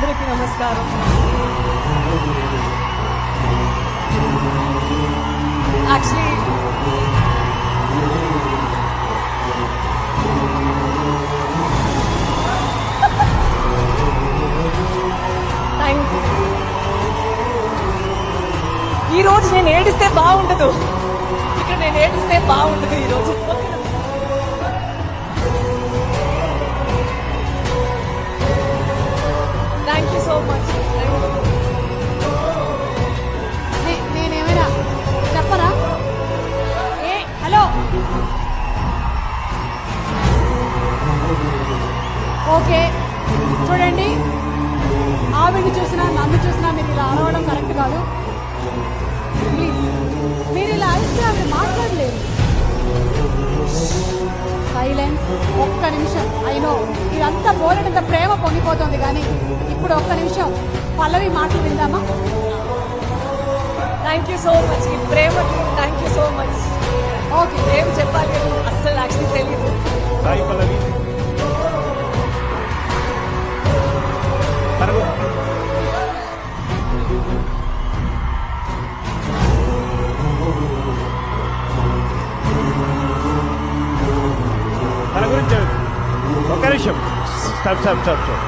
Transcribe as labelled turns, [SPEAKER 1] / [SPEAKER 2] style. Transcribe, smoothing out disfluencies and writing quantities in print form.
[SPEAKER 1] అందరికీ నమస్కారం. Actually thank you. ఈరోజు నేను ఏడిస్తే బాగుండదు, ఇక్కడ నేను ఏడిస్తే బాగుండదు ఈరోజు. Thank you so much.
[SPEAKER 2] నేనేమైనా చెప్పరా? హలో, ఓకే చూడండి, ఆవిడ్ని చూసినా నన్ను చూసినా మీరు ఇలా అరవడం కరెక్ట్ కాదు. ప్లీజ్, మీరు ఇలా అయితే ఆవిడ మాట్లాడలేదు. సైలెన్స్. ఒక్క నిమిషం. అయినో ఇదంతా పోలేనంత ప్రేమ పొంగిపోతుంది, కానీ ఇప్పుడు ఒక్క నిమిషం పల్లవి మాటలు విందామా?
[SPEAKER 1] Thank you so much. ఈ ప్రేమకి thank you so much.
[SPEAKER 2] Okay,
[SPEAKER 1] ఏం చెప్పాలి అస్సలు యాక్చువల్లీ తెలియదు.
[SPEAKER 3] సాయి పల్లవి తన గురించి ఒక్క నిమిషం. Stop stop stop stop